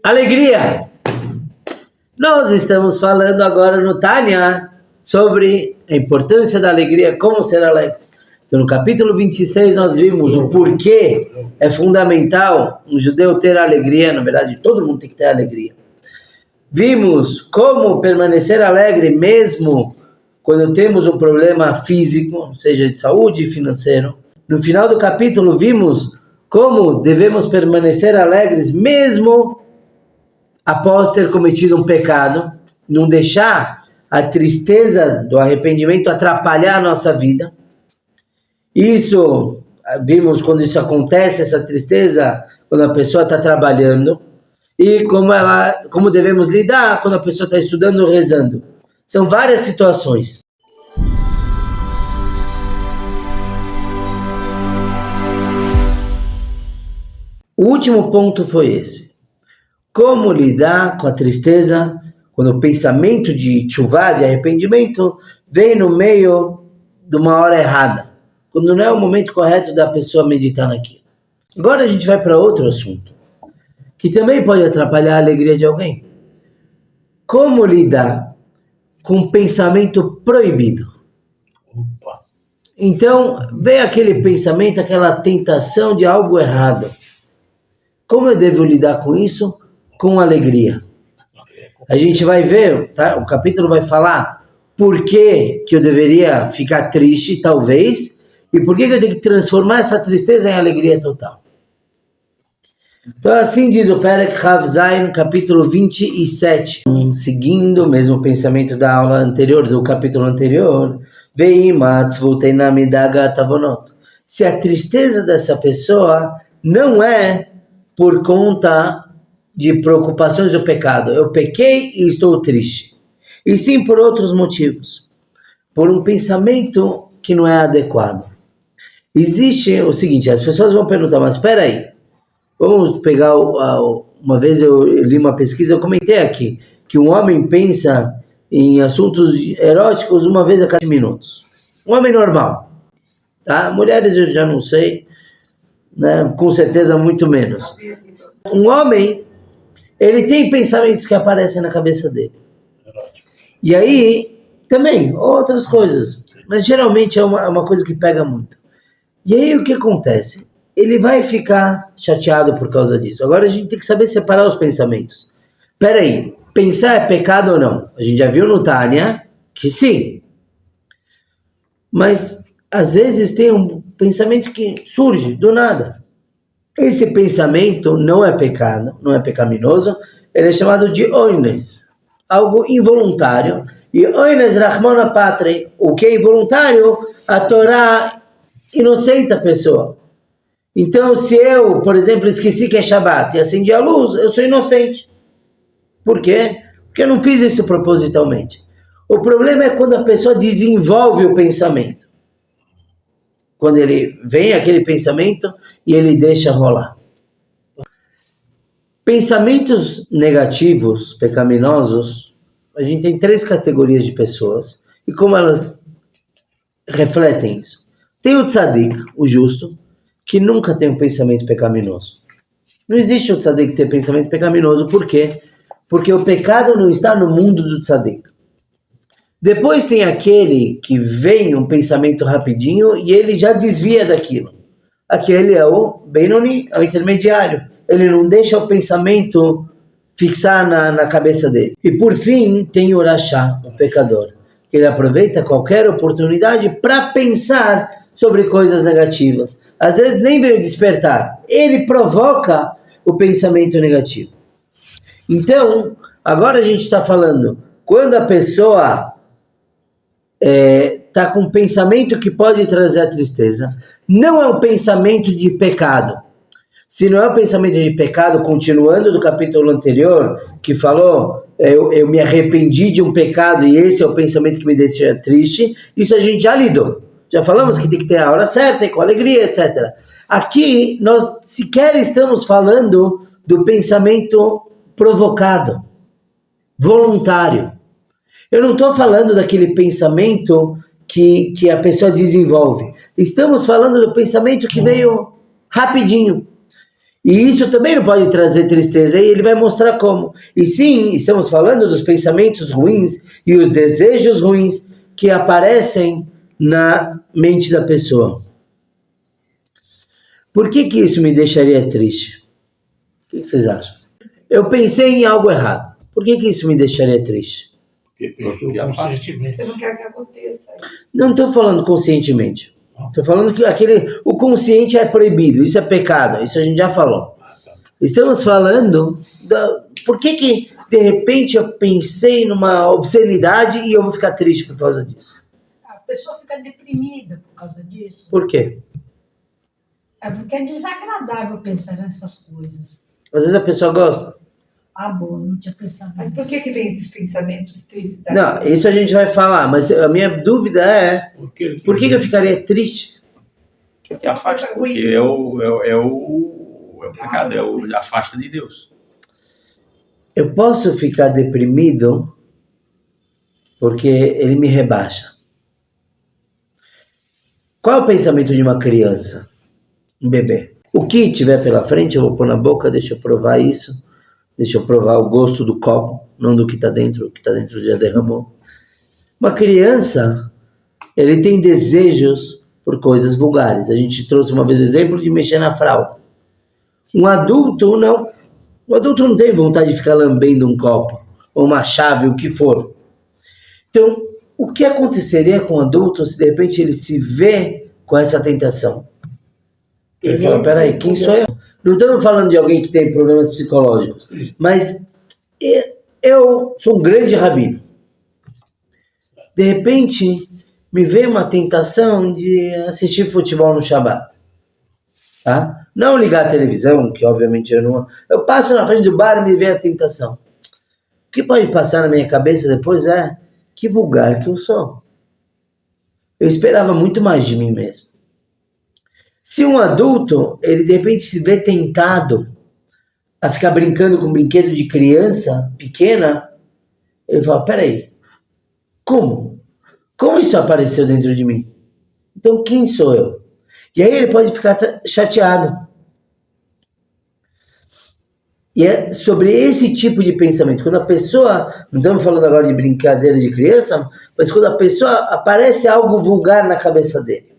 Alegria! Nós estamos falando agora no Tânia sobre a importância da alegria, como ser alegres. Então, no capítulo 26, nós vimos o porquê é fundamental um judeu ter alegria. Na verdade, todo mundo tem que ter alegria. Vimos como permanecer alegre mesmo quando temos um problema físico, seja de saúde e financeiro. No final do capítulo, vimos como devemos permanecer alegres mesmo após ter cometido um pecado, não deixar a tristeza do arrependimento atrapalhar a nossa vida. Isso, vimos quando isso acontece, essa tristeza, quando a pessoa está trabalhando, e como devemos lidar quando a pessoa está estudando ou rezando. São várias situações. O último ponto foi esse. Como lidar com a tristeza quando o pensamento de tchuvá, de arrependimento, vem no meio de uma hora errada, quando não é o momento correto da pessoa meditar naquilo. Agora a gente vai para outro assunto, que também pode atrapalhar a alegria de alguém. Como lidar com um pensamento proibido? Então, vem aquele pensamento, aquela tentação de algo errado. Como eu devo lidar com isso? Com alegria. A gente vai ver, tá? O capítulo vai falar por que eu deveria ficar triste, talvez, e por que eu tenho que transformar essa tristeza em alegria total. Então assim diz o Perek Rav Zayin, capítulo 27, seguindo o mesmo pensamento da aula anterior, do capítulo anterior, se a tristeza dessa pessoa não é por conta de preocupações do pecado, eu pequei e estou triste, e sim por outros motivos, por um pensamento que não é adequado. Existe o seguinte, as pessoas vão perguntar, mas espera aí, vamos pegar, uma vez eu li uma pesquisa, eu comentei aqui, que um homem pensa em assuntos eróticos uma vez a cada minutos, um homem normal, tá? Mulheres eu já não sei, né? Com certeza muito menos. Um homem, ele tem pensamentos que aparecem na cabeça dele. E aí, também, outras coisas. Mas geralmente é uma coisa que pega muito. E aí o que acontece? Ele vai ficar chateado por causa disso. Agora a gente tem que saber separar os pensamentos. Peraí, pensar é pecado ou não? A gente já viu no Tânia que sim. Mas às vezes tem um pensamento que surge do nada. Esse pensamento não é pecado, não é pecaminoso, ele é chamado de oines, algo involuntário. E oines rachmana patri, o que é involuntário, a Torá inocenta a pessoa. Então, se eu, por exemplo, esqueci que é Shabbat e acendi a luz, eu sou inocente. Por quê? Porque eu não fiz isso propositalmente. O problema é quando a pessoa desenvolve o pensamento. Quando ele vem aquele pensamento e ele deixa rolar. Pensamentos negativos, pecaminosos, a gente tem 3 categorias de pessoas. E como elas refletem isso? Tem o tzadik, o justo, que nunca tem um pensamento pecaminoso. Não existe o tzadik ter pensamento pecaminoso. Por quê? Porque o pecado não está no mundo do tzadik. Depois tem aquele que vem um pensamento rapidinho e ele já desvia daquilo. Aquele é o Benoni, é o intermediário. Ele não deixa o pensamento fixar na cabeça dele. E por fim tem o Rashá, o pecador, que ele aproveita qualquer oportunidade para pensar sobre coisas negativas. Às vezes nem veio despertar, ele provoca o pensamento negativo. Então, agora a gente está falando, quando a pessoa está com um pensamento que pode trazer a tristeza, não é um pensamento de pecado. Se não é um pensamento de pecado, continuando do capítulo anterior, que falou, eu me arrependi de um pecado e esse é o pensamento que me deixa triste, isso a gente já lidou. Já falamos que tem que ter a hora certa e com alegria, etc. Aqui, nós sequer estamos falando do pensamento provocado, voluntário. Eu não estou falando daquele pensamento que a pessoa desenvolve. Estamos falando do pensamento que veio rapidinho. E isso também não pode trazer tristeza, e ele vai mostrar como. E sim, estamos falando dos pensamentos ruins e os desejos ruins que aparecem na mente da pessoa. Por que isso me deixaria triste? O que vocês acham? Eu pensei em algo errado. Por que isso me deixaria triste? Você não quer que aconteça isso. Não estou falando conscientemente. Estou falando que o consciente é proibido, isso é pecado, isso a gente já falou. Estamos falando por que de repente eu pensei numa obscenidade e eu vou ficar triste por causa disso. A pessoa fica deprimida por causa disso. Por quê? É porque é desagradável pensar nessas coisas. Às vezes a pessoa gosta. Ah, bom, eu não tinha pensado. Mas por que vem esses pensamentos tristes? Não, isso a gente vai falar, mas a minha dúvida é por que eu ficaria triste? Que afasta, porque é o pecado, afasta de Deus. Eu posso ficar deprimido porque ele me rebaixa. Qual é o pensamento de uma criança? Um bebê. O que tiver pela frente eu vou pôr na boca, deixa eu provar isso, deixa eu provar o gosto do copo, não do que está dentro, o que está dentro já derramou. Uma criança, ele tem desejos por coisas vulgares. A gente trouxe uma vez o exemplo de mexer na fralda. Um adulto não. O adulto não tem vontade de ficar lambendo um copo, ou uma chave, o que for. Então, o que aconteceria com o adulto se de repente ele se vê com essa tentação? Ele fala, peraí, quem sou eu? Não estamos falando de alguém que tem problemas psicológicos, mas eu sou um grande rabino. De repente, me veio uma tentação de assistir futebol no Shabbat. Tá? Não ligar a televisão, que obviamente eu não... Eu passo na frente do bar e me vem a tentação. O que pode passar na minha cabeça depois é que vulgar que eu sou. Eu esperava muito mais de mim mesmo. Se um adulto, ele de repente se vê tentado a ficar brincando com um brinquedo de criança pequena, ele fala, peraí, como? Como isso apareceu dentro de mim? Então quem sou eu? E aí ele pode ficar chateado. E é sobre esse tipo de pensamento. Quando a pessoa, não estamos falando agora de brincadeira de criança, mas quando a pessoa aparece algo vulgar na cabeça dele.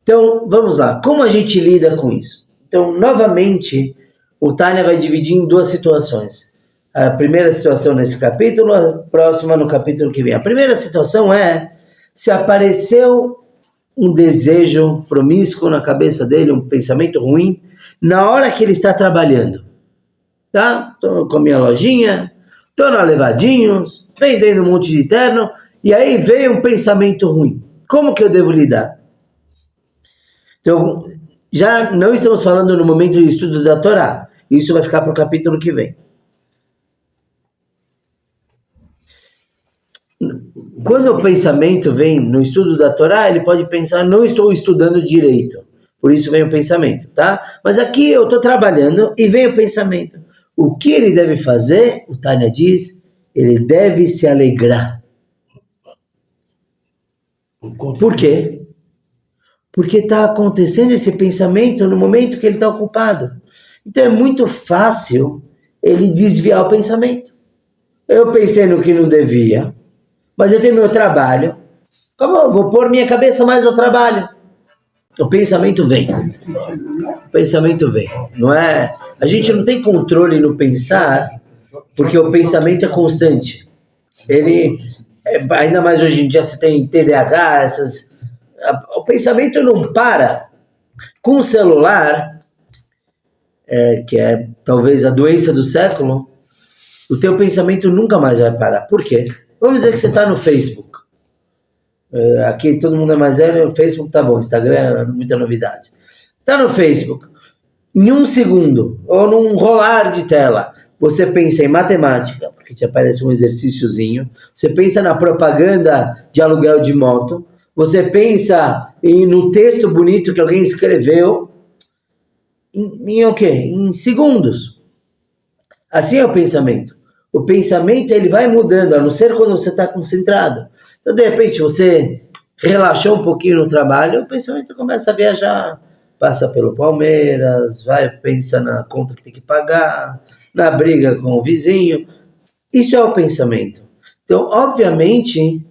Então, vamos lá. Como a gente lida com isso? Então, novamente, o Tânia vai dividir em duas situações. A primeira situação nesse capítulo, a próxima no capítulo que vem. A primeira situação é se apareceu um desejo promíscuo na cabeça dele, um pensamento ruim, na hora que ele está trabalhando. Tá? Tô com a minha lojinha, tô na Levadinhos, vendendo um monte de terno, e aí veio um pensamento ruim. Como que eu devo lidar? Então, já não estamos falando no momento do estudo da Torá. Isso vai ficar para o capítulo que vem. Quando o pensamento vem no estudo da Torá, ele pode pensar, não estou estudando direito. Por isso vem o pensamento, tá? Mas aqui eu estou trabalhando e vem o pensamento. O que ele deve fazer? O Tânia diz, ele deve se alegrar. Por quê? Porque está acontecendo esse pensamento no momento que ele está ocupado. Então é muito fácil ele desviar o pensamento. Eu pensei no que não devia, mas eu tenho meu trabalho. Como eu vou pôr minha cabeça mais no trabalho? O pensamento vem. O pensamento vem. Não é? A gente não tem controle no pensar, porque o pensamento é constante. Ele, ainda mais hoje em dia você tem TDAH, o pensamento não para. Com o celular, que é talvez a doença do século, o teu pensamento nunca mais vai parar. Por quê? Vamos dizer que você está no Facebook. Aqui todo mundo é mais velho, o Facebook tá bom, Instagram, muita novidade. Está no Facebook. Em um segundo, ou num rolar de tela, você pensa em matemática, porque te aparece um exercíciozinho, você pensa na propaganda de aluguel de moto, você pensa no texto bonito que alguém escreveu, em o quê? Em segundos. Assim é o pensamento. O pensamento ele vai mudando, a não ser quando você está concentrado. Então, de repente, você relaxou um pouquinho no trabalho, o pensamento começa a viajar passa pelo Palmeiras, pensa na conta que tem que pagar, na briga com o vizinho. Isso é o pensamento. Então, obviamente,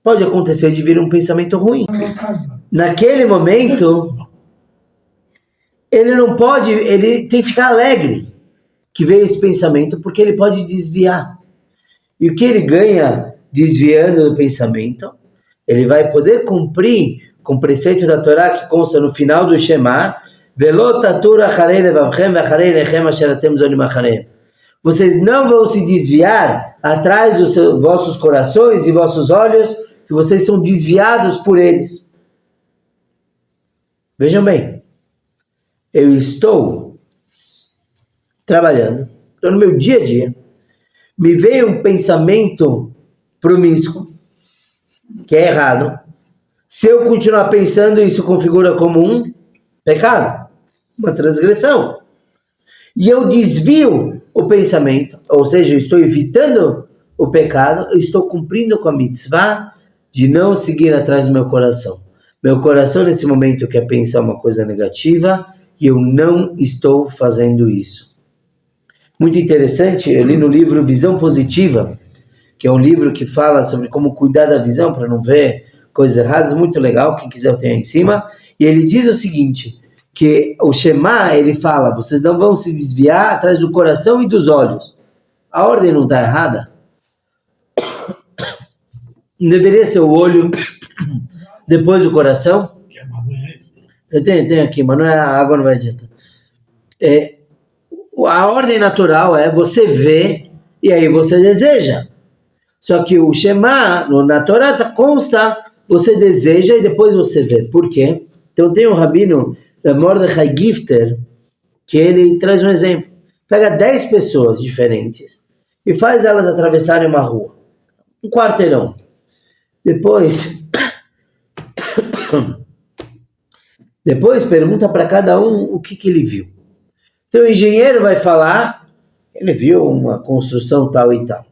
pode acontecer de vir um pensamento ruim. Naquele momento, ele não pode, ele tem que ficar alegre que veio esse pensamento, porque ele pode desviar. E o que ele ganha desviando do pensamento, ele vai poder cumprir com o preceito da Torá que consta no final do Shema, vocês não vão se desviar atrás dos vossos corações e vossos olhos, que vocês são desviados por eles. Vejam bem, eu estou trabalhando, estou no meu dia a dia, me veio um pensamento promíscuo, que é errado. Se eu continuar pensando, isso configura como um pecado, uma transgressão. E eu desvio o pensamento, ou seja, eu estou evitando o pecado, eu estou cumprindo com a mitzvah de não seguir atrás do meu coração. Meu coração nesse momento quer pensar uma coisa negativa e eu não estou fazendo isso. Muito interessante, eu li no livro Visão Positiva, que é um livro que fala sobre como cuidar da visão para não ver coisas erradas, muito legal, quem quiser eu tenho aí em cima, e ele diz o seguinte, que o Shema, ele fala, vocês não vão se desviar atrás do coração e dos olhos. A ordem não está errada? Não deveria ser o olho, depois o coração? Eu tenho aqui, mas não é, a água não vai adiantar. A ordem natural é você vê e aí você deseja. Só que o Shema, na Torá, consta, você deseja e depois você vê. Por quê? Então tem um rabino, Mordechai Gifter, que ele traz um exemplo. Pega 10 pessoas diferentes e faz elas atravessarem uma rua, um quarteirão. Depois pergunta para cada um o que ele viu. Então o engenheiro vai falar, ele viu uma construção tal e tal.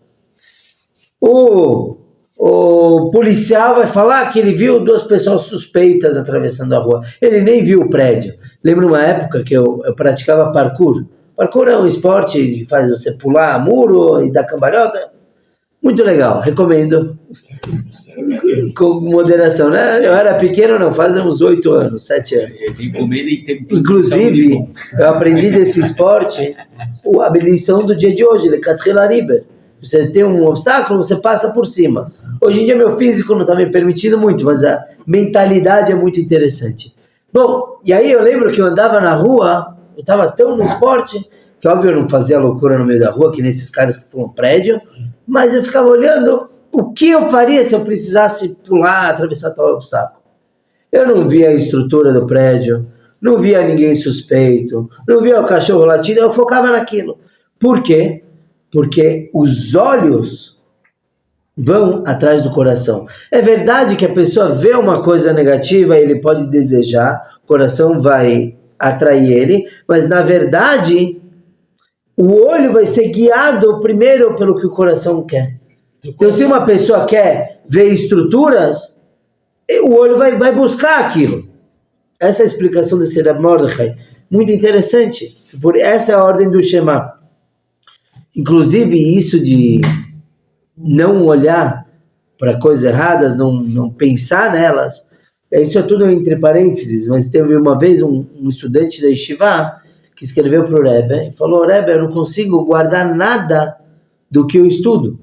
O policial vai falar que ele viu 2 pessoas suspeitas atravessando a rua. Ele nem viu o prédio. Lembro uma época que eu praticava parkour. Parkour é um esporte que faz você pular muro e dar cambalhota. Muito legal, recomendo. Com moderação, né? Eu era pequeno, não, faz uns 8 anos, 7 anos. Inclusive, eu aprendi desse esporte a lição do dia de hoje, Lekatchila Lariber. Você tem um obstáculo, você passa por cima. Hoje em dia meu físico não está me permitindo muito, mas a mentalidade é muito interessante. Bom, e aí eu lembro que eu andava na rua, eu estava tão no esporte, que óbvio eu não fazia loucura no meio da rua, que nesses caras que pulam prédio, mas eu ficava olhando o que eu faria se eu precisasse pular, atravessar tal obstáculo. Eu não via a estrutura do prédio, não via ninguém suspeito, não via o cachorro latindo, eu focava naquilo. Por quê? Porque os olhos vão atrás do coração. É verdade que a pessoa vê uma coisa negativa, ele pode desejar, o coração vai atrair ele, mas na verdade o olho vai ser guiado primeiro pelo que o coração quer. Então se uma pessoa quer ver estruturas, o olho vai buscar aquilo. Essa é a explicação desse Rav Mordechai. Muito interessante. Essa é a ordem do Shema. Inclusive isso de não olhar para coisas erradas, não pensar nelas, isso é tudo entre parênteses, mas teve uma vez um estudante da Yeshiva que escreveu para o Rebbe e falou, Rebbe, eu não consigo guardar nada do que eu estudo.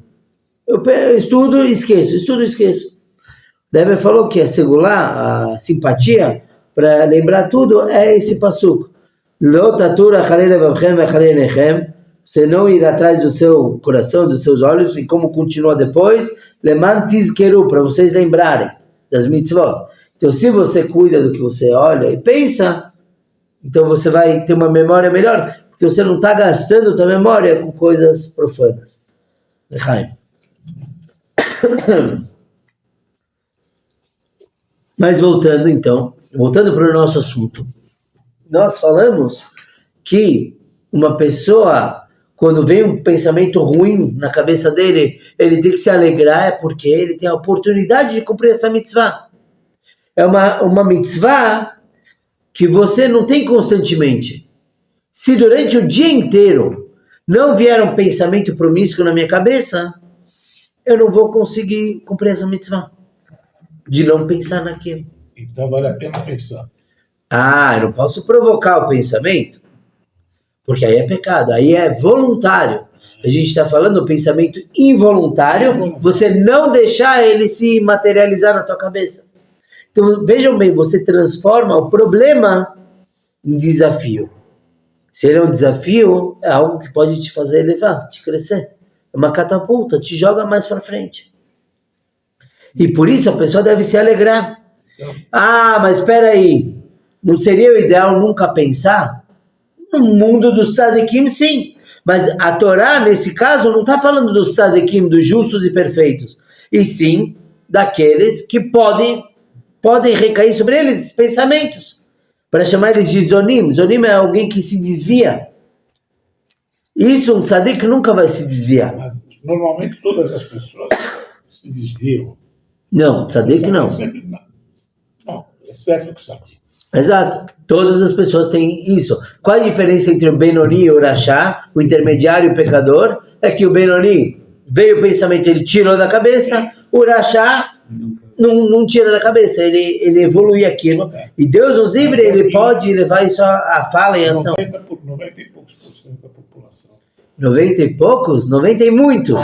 Eu estudo e esqueço. O Rebbe falou que a segular, a simpatia, para lembrar tudo, é esse passuco. Lo tatur acharei levavchem ve'acharei nechem. Você não ir atrás do seu coração, dos seus olhos, e como continua depois, leman tizkeru, para vocês lembrarem das mitzvot. Então, se você cuida do que você olha e pensa, então você vai ter uma memória melhor, porque você não está gastando a tua memória com coisas profanas. Lechaim. Mas voltando para o nosso assunto, nós falamos que uma pessoa, quando vem um pensamento ruim na cabeça dele, ele tem que se alegrar, porque ele tem a oportunidade de cumprir essa mitzvah. É uma mitzvah que você não tem constantemente. Se durante o dia inteiro não vier um pensamento promíscuo na minha cabeça, eu não vou conseguir cumprir essa mitzvah. De não pensar naquilo. Então vale a pena pensar. Eu não posso provocar o pensamento, porque aí é pecado, aí é voluntário. A gente está falando do pensamento involuntário, você não deixar ele se materializar na tua cabeça. Então vejam bem, você transforma o problema em desafio. Se ele é um desafio, é algo que pode te fazer elevar, te crescer. É uma catapulta, te joga mais para frente. E por isso a pessoa deve se alegrar. Mas espera aí, não seria o ideal nunca pensar? No mundo dos tzadikim, sim. Mas a Torá, nesse caso, não está falando dos tzadikim, dos justos e perfeitos. E sim, daqueles que podem recair sobre eles esses pensamentos. Para chamar eles de zonim. Zonim é alguém que se desvia. Isso, um tzadik nunca vai se desviar. Mas normalmente todas as pessoas se desviam. Não, tzadik não. Não, exceto o tzadik. Exato. Todas as pessoas têm isso. Qual a diferença entre o Benoni e o Rashá, o intermediário e o pecador? É que o Benoni veio o pensamento, ele tirou da cabeça, o Rashá não tira da cabeça, ele evolui aquilo. E Deus nos livre, ele pode levar isso à fala em ação. 90 e poucos por cento da população. 90 e poucos? 90 e muitos.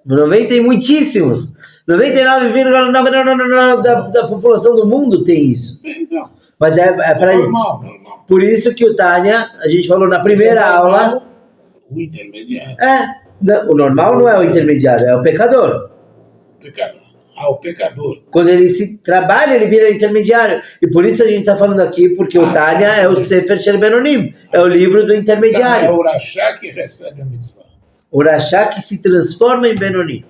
90 e muitíssimos. 99,9% da população do mundo tem isso. Não. Mas é para Normal. Por isso que o Tânia, a gente falou na primeira aula. O intermediário. O normal não é o intermediário, é o pecador. O pecador. Quando ele se trabalha, ele vira intermediário. E por isso a gente está falando aqui, porque o Tânia é o Sefer Shel Benonim, é o livro do intermediário. É o Rashá que recebe a mitzvah. O Rashá que se transforma em Benonim.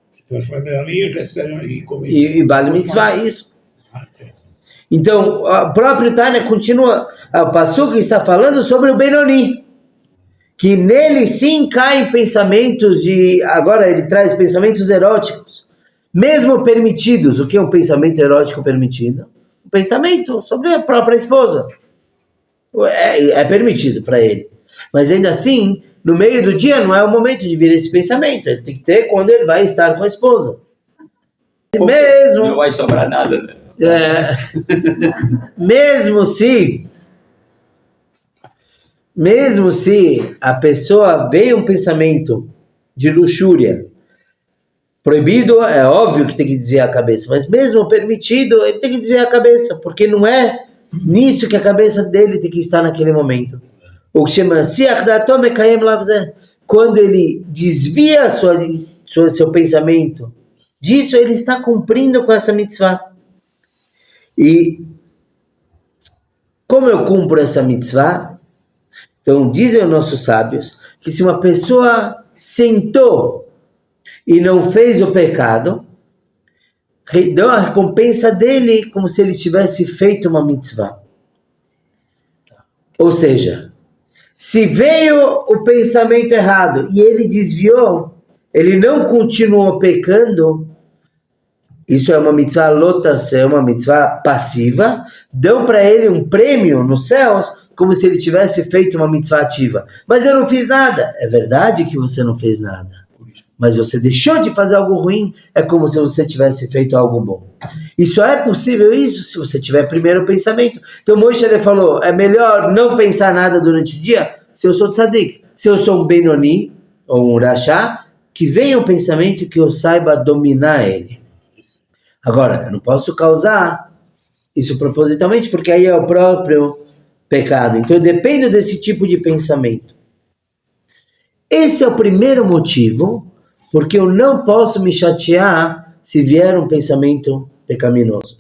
Se transforma em Benonim e recebe e vale mitzvah, isso. Então, o próprio Tânia continua, o Passuca está falando sobre o Benoni, que nele sim caem pensamentos agora ele traz pensamentos eróticos, mesmo permitidos. O que é um pensamento erótico permitido? Um pensamento sobre a própria esposa. É permitido para ele. Mas ainda assim, no meio do dia não é o momento de vir esse pensamento, ele tem que ter quando ele vai estar com a esposa. Mesmo... Não vai sobrar nada, né? Mesmo se a pessoa veio um pensamento de luxúria, proibido, é óbvio que tem que desviar a cabeça, mas mesmo permitido, ele tem que desviar a cabeça, porque não é nisso que a cabeça dele tem que estar naquele momento. O que chama quando ele desvia seu pensamento disso, ele está cumprindo com essa mitzvah. E como eu cumpro essa mitzvah? Então dizem os nossos sábios que se uma pessoa sentou e não fez o pecado, dão a recompensa dele como se ele tivesse feito uma mitzvah. Ou seja, se veio o pensamento errado e ele desviou, ele não continuou pecando, isso é uma mitzvah lotação, é uma mitzvah passiva, dão para ele um prêmio nos céus, como se ele tivesse feito uma mitzvah ativa. Mas eu não fiz nada. É verdade que você não fez nada. Mas você deixou de fazer algo ruim, é como se você tivesse feito algo bom. E só é possível isso se você tiver primeiro o pensamento. Então Moshe ele falou, é melhor não pensar nada durante o dia, se eu sou tzadik. Se eu sou um Benoni, ou um Rashá, que venha o pensamento que eu saiba dominar ele. Agora, eu não posso causar isso propositalmente, porque aí é o próprio pecado. Então, eu dependo desse tipo de pensamento. Esse é o primeiro motivo, porque eu não posso me chatear se vier um pensamento pecaminoso.